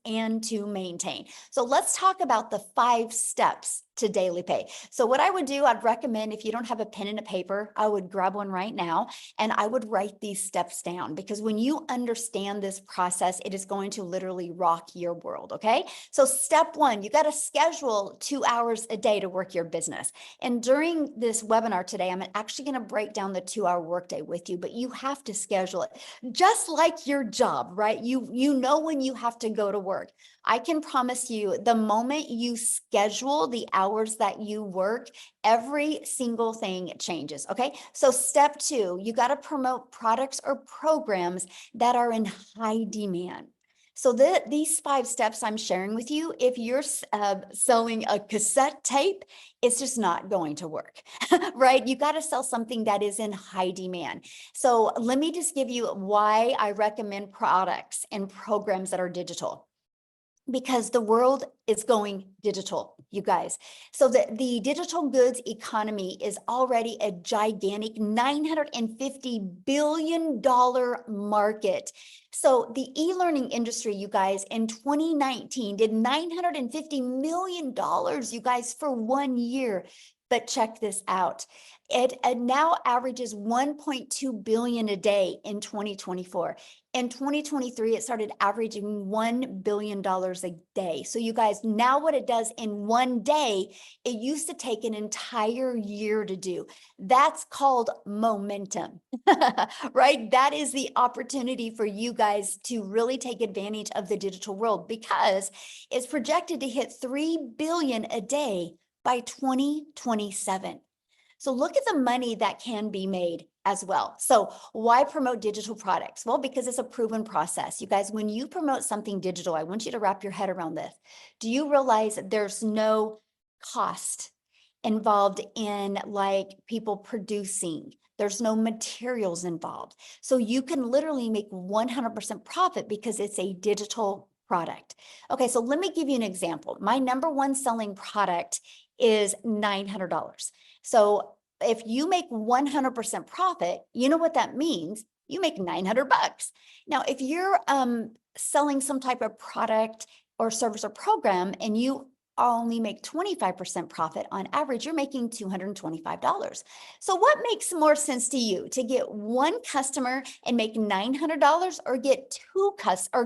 and to maintain. So let's talk about the 5 steps to daily pay. So what I would do, I'd recommend, if you don't have a pen and a paper, I would grab one right now and I would write these steps down, because when you understand this process, it is going to literally rock your world. Okay. So step 1, you got to schedule 2 hours a day to work your business. And during this webinar today, I'm actually going to break down the 2-hour workday with you, but you have to schedule it just like your job, right? You know when you have to go to work. I can promise you, the moment you schedule the hours that you work, every single thing changes. Okay. So step 2, you got to promote products or programs that are in high demand. So these 5 steps I'm sharing with you, if you're selling a cassette tape, it's just not going to work, right? You got to sell something that is in high demand. So let me just give you why I recommend products and programs that are digital. Because the world is going digital, you guys. So the digital goods economy is already a gigantic $950 billion market. So the e-learning industry, you guys, in 2019 did $950 million, you guys, for 1 year. But check this out. It now averages 1.2 billion a day in 2024. In 2023, it started averaging $1 billion a day. So you guys, now what it does in 1 day, it used to take an entire year to do. That's called momentum, right? That is the opportunity for you guys to really take advantage of the digital world, because it's projected to hit 3 billion a day by 2027. So look at the money that can be made as well. So why promote digital products? Well, because it's a proven process. You guys, when you promote something digital, I want you to wrap your head around this. Do you realize that there's no cost involved in like people producing? There's no materials involved. So you can literally make 100% profit because it's a digital product. Okay, so let me give you an example. My number 1 selling product is $900. So if you make 100% profit, you know what that means? You make 900 bucks. Now, if you're selling some type of product or service or program and you only make 25% profit, on average, you're making $225. So what makes more sense to you, to get 1 customer and make $900, or get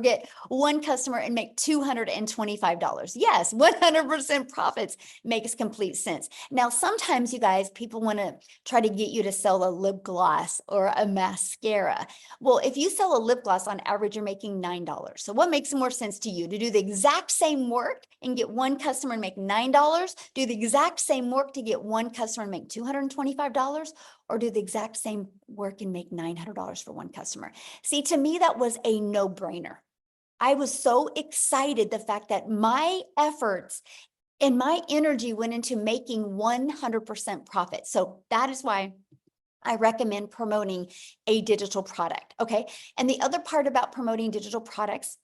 get 1 customer and make $225? Yes, 100% profits makes complete sense. Now, sometimes you guys, people want to try to get you to sell a lip gloss or a mascara. Well, if you sell a lip gloss, on average, you're making $9. So what makes more sense to you, to do the exact same work and get 1 customer and make $9, do the exact same work to get 1 customer and make $225, or do the exact same work and make $900 for 1 customer? See, to me, that was a no-brainer. I was so excited, the fact that my efforts and my energy went into making 100% profit. So that is why I recommend promoting a digital product. Okay. And the other part about promoting digital products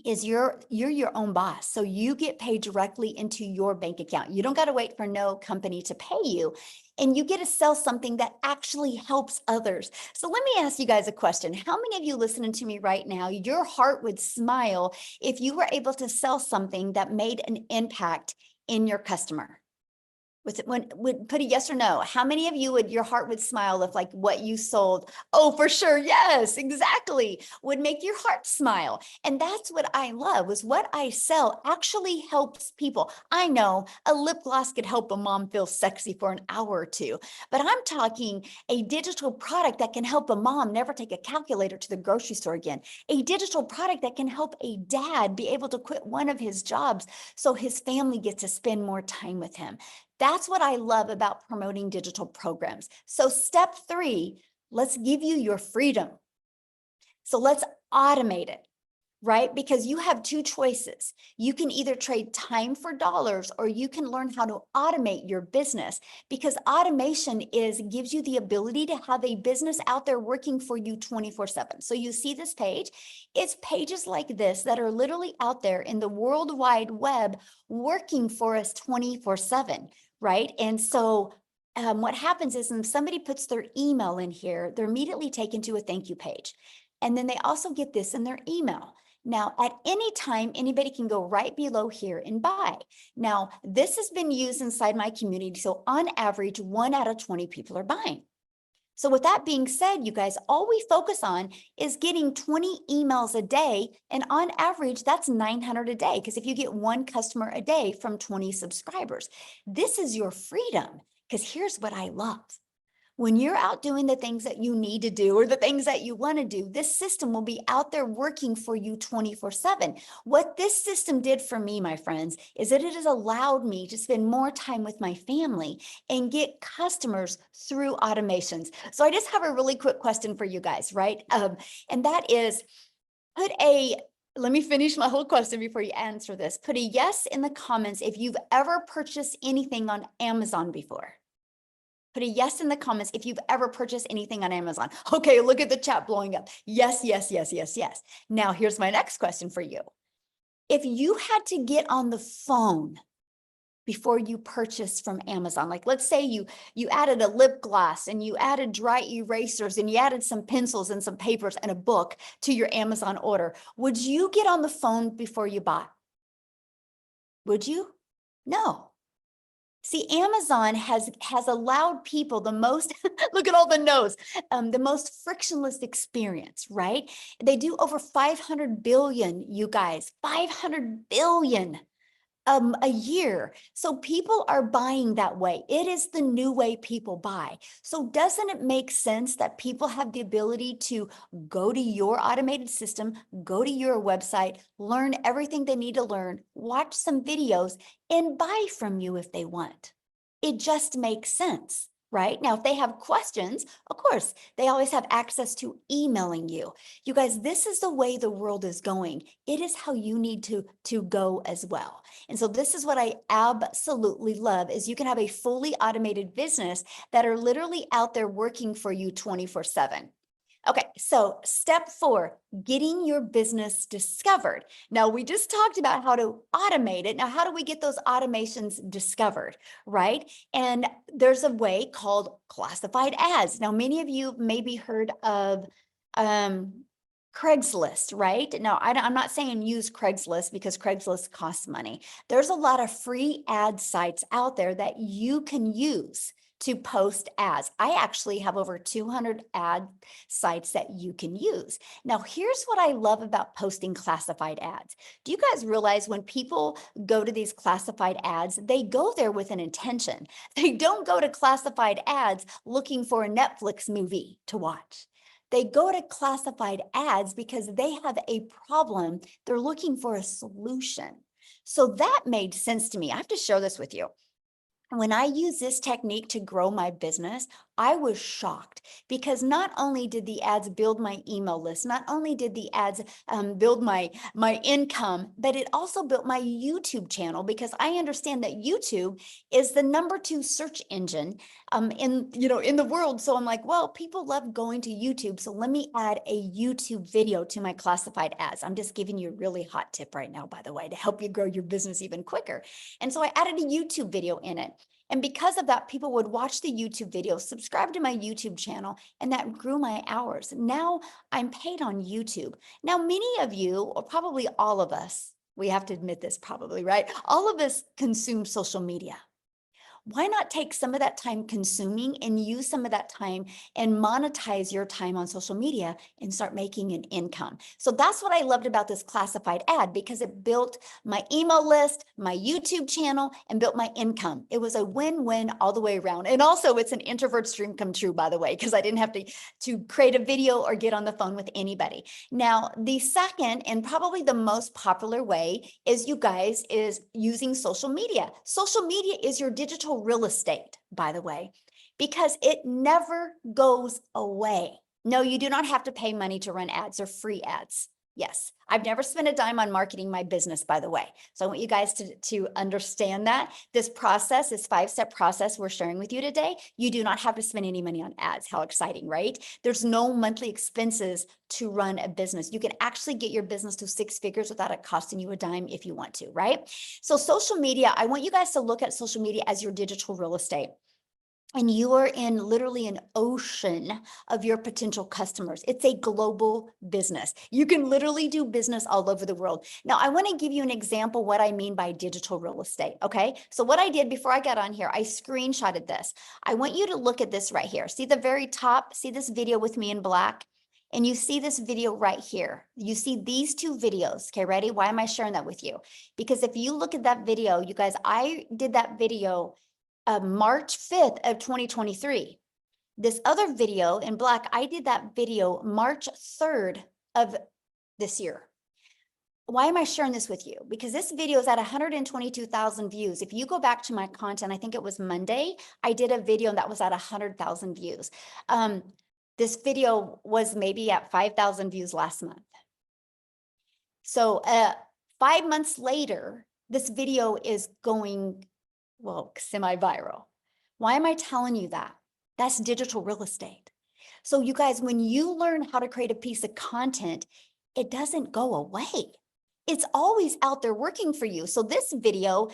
is you're your own boss. So you get paid directly into your bank account. You don't got to wait for no company to pay you, and you get to sell something that actually helps others. So let me ask you guys a question. How many of you listening to me right now, your heart would smile if you were able to sell something that made an impact in your customer? Would put a yes or no. How many of you would, your heart would smile if like what you sold? Oh, for sure. Yes, exactly. Would make your heart smile. And that's what I love, was what I sell actually helps people. I know a lip gloss could help a mom feel sexy for an hour or 2, but I'm talking a digital product that can help a mom never take a calculator to the grocery store again. A digital product that can help a dad be able to quit one of his jobs so his family gets to spend more time with him. That's what I love about promoting digital programs. So step 3, let's give you your freedom. So let's automate it, right? Because you have 2 choices. You can either trade time for dollars, or you can learn how to automate your business, because automation gives you the ability to have a business out there working for you 24/7. So you see this page, it's pages like this that are literally out there in the World Wide Web working for us 24/7, right? And so what happens is when somebody puts their email in here, they're immediately taken to a thank you page. And then they also get this in their email. Now, at any time, anybody can go right below here and buy. Now, this has been used inside my community. So on average, 1 out of 20 people are buying. So with that being said, you guys, all we focus on is getting 20 emails a day. And on average, that's 900 a day. Because if you get 1 customer a day from 20 subscribers, this is your freedom. Because here's what I love. When you're out doing the things that you need to do or the things that you want to do, this system will be out there working for you 24/7. What this system did for me, my friends, is that it has allowed me to spend more time with my family and get customers through automations. So I just have a really quick question for you guys, right? And that is, let me finish my whole question before you answer this. Put a yes in the comments if you've ever purchased anything on Amazon before. Put a yes in the comments if you've ever purchased anything on Amazon. Okay, look at the chat blowing up. Yes, yes, yes, yes, yes. Now, here's my next question for you. If you had to get on the phone before you purchased from Amazon, like let's say you added a lip gloss and you added dry erasers and you added some pencils and some papers and a book to your Amazon order, would you get on the phone before you bought? Would you? No. See, Amazon has allowed people the most, look at all the no's, the most frictionless experience, right? They do over 500 billion, you guys, 500 billion a year. So people are buying that way. It is the new way people buy. So doesn't it make sense that people have the ability to go to your automated system, go to your website, learn everything they need to learn, watch some videos, and buy from you if they want? It just makes sense. Right? Now, if they have questions, of course, they always have access to emailing you. You guys, this is the way the world is going. It is how you need to go as well. And so this is what I absolutely love is you can have a fully automated business that are literally out there working for you 24/7. Okay, so step 4, getting your business discovered. Now, we just talked about how to automate it. Now, how do we get those automations discovered, right? And there's a way called classified ads. Now, many of you maybe heard of Craigslist, right? Now, I'm not saying use Craigslist because Craigslist costs money. There's a lot of free ad sites out there that you can use to post ads. I actually have over 200 ad sites that you can use. Now, here's what I love about posting classified ads. Do you guys realize when people go to these classified ads, they go there with an intention. They don't go to classified ads looking for a Netflix movie to watch. They go to classified ads because they have a problem. They're looking for a solution. So that made sense to me. I have to share this with you. When I used this technique to grow my business, I was shocked because not only did the ads build my email list, not only did the ads build my income, but it also built my YouTube channel because I understand that YouTube is the #2 search engine in the world. So I'm like, well, people love going to YouTube, so let me add a YouTube video to my classified ads. I'm just giving you a really hot tip right now, by the way, to help you grow your business even quicker. And so I added a YouTube video in it. And because of that, people would watch the YouTube video, subscribe to my YouTube channel, and that grew my hours. Now I'm paid on YouTube. Now, many of you, or probably all of us, we have to admit this probably, right? All of us consume social media. Why not take some of that time consuming and use some of that time and monetize your time on social media and start making an income? So that's what I loved about this classified ad because it built my email list, my YouTube channel, and built my income. It was a win-win all the way around. And also it's an introvert's dream come true, by the way, because I didn't have to create a video or get on the phone with anybody. Now, the second and probably the most popular way is, you guys, is using social media. Social media is your digital real estate, by the way, because it never goes away. No, you do not have to pay money to run ads or free ads. Yes, I've never spent a dime on marketing my business, by the way. So I want you guys to understand that this process, this 5-step process we're sharing with you today, you do not have to spend any money on ads. How exciting, right? There's no monthly expenses to run a business. You can actually get your business to 6 figures without it costing you a dime if you want to, right? So social media, I want you guys to look at social media as your digital real estate. and you are in literally an ocean of your potential customers. It's a global business. You can literally do business all over the world. Now, I want to give you an example what I mean by digital real estate, okay? So what I did before I got on here, I screenshotted this. I want you to look at this right here. See the very top, see this video with me in black? And you see this video right here. You see these two videos, okay, ready? Why am I sharing that with you? Because if you look at that video, you guys, I did that video March 5th of 2023. This other video in black, I did that video March 3rd of this year. Why am I sharing this with you? Because this video is at 122,000 views. If you go back to my content, I think it was Monday, I did a video that was at 100,000 views. This video was maybe at 5,000 views last month. So 5 months later, this video is going, well, semi-viral. Why am I telling you that? That's digital real estate. So you guys, when you learn how to create a piece of content, it doesn't go away. It's always out there working for you. So this video,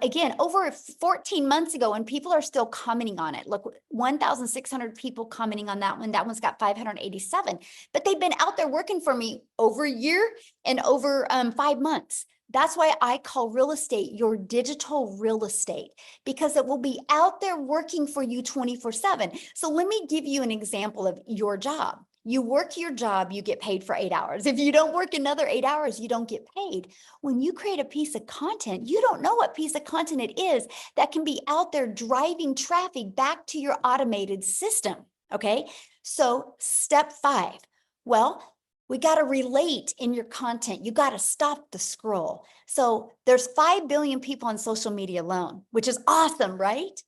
again, over 14 months ago, and people are still commenting on it. Look, 1,600 people commenting on that one. That one's got 587, but they've been out there working for me over a year and over 5 months. That's why I call real estate your digital real estate, because it will be out there working for you 24/7. So let me give you an example of your job. You work your job, you get paid for 8 hours. If you don't work another 8 hours, you don't get paid. When you create a piece of content, you don't know what piece of content it is that can be out there driving traffic back to your automated system, okay? So step 5, well, we got to relate in your content. You got to stop the scroll. So there's 5 billion people on social media alone, which is awesome, right?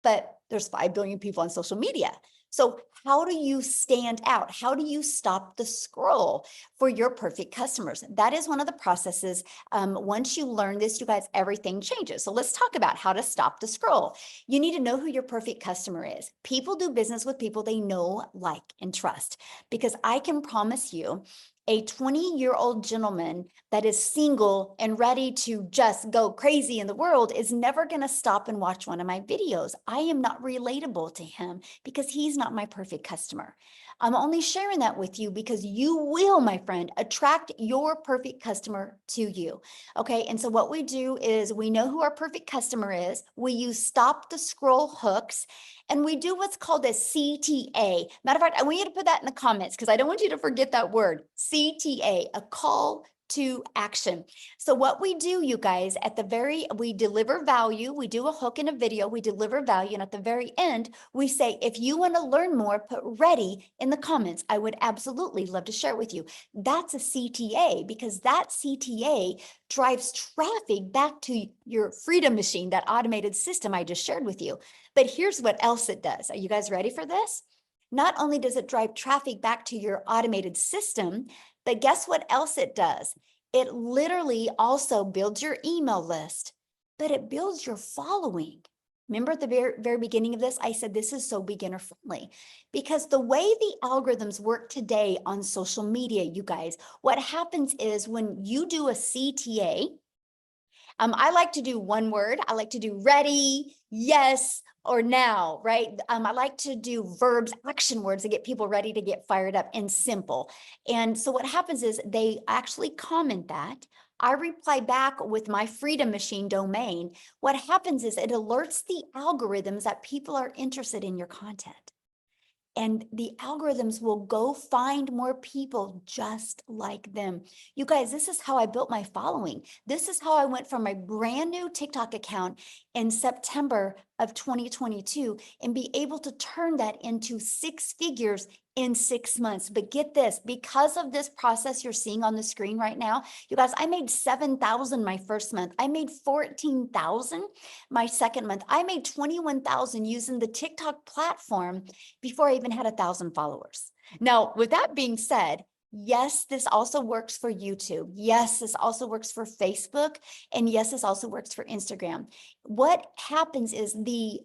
But there's 5 billion people on social media. So how do you stand out? How do you stop the scroll for your perfect customers? That is one of the processes. Once you learn this, you guys, everything changes. So let's talk about how to stop the scroll. You need to know who your perfect customer is. People do business with people they know, like, and trust. Because I can promise you, a 20-year-old gentleman that is single and ready to just go crazy in the world is never going to stop and watch one of my videos. I am not relatable to him because he's not my perfect customer. I'm only sharing that with you because you will, my friend, attract your perfect customer to you. Okay. And so what we do is we know who our perfect customer is. We use stop the scroll hooks, and we do what's called a CTA. Matter of fact, I want you to put that in the comments because I don't want you to forget that word, CTA, a call to action. So what we do, you guys, we deliver value. We do a hook in a video, we deliver value. And at the very end, we say, if you want to learn more, put ready in the comments. I would absolutely love to share it with you. That's a CTA, because that CTA drives traffic back to your Freedom Machine, that automated system I just shared with you. But here's what else it does. Are you guys ready for this? Not only does it drive traffic back to your automated system, but guess what else it does? It literally also builds your email list, but it builds your following. Remember at the very beginning of this, I said this is so beginner friendly, because the way the algorithms work today on social media, you guys, what happens is when you do a CTA, I like to do one word. I like to do ready, yes, or now, right? I like to do verbs, action words to get people ready to get fired up, and simple. And so what happens is they actually comment that. I reply back with my Freedom Machine domain. What happens is it alerts the algorithms that people are interested in your content. And the algorithms will go find more people just like them. You guys, this is how I built my following. This is how I went from my brand new TikTok account in September of 2022 and be able to turn that into 6 figures in 6 months. But get this, because of this process you're seeing on the screen right now, you guys, I made 7,000 my first month. I made 14,000 my second month. I made 21,000 using the TikTok platform before I even had 1,000 followers. Now, with that being said, yes, this also works for YouTube. Yes, this also works for Facebook. And yes, this also works for Instagram. What happens is the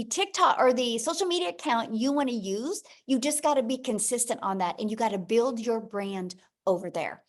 TikTok or the social media account you want to use, you just got to be consistent on that, and you got to build your brand over there.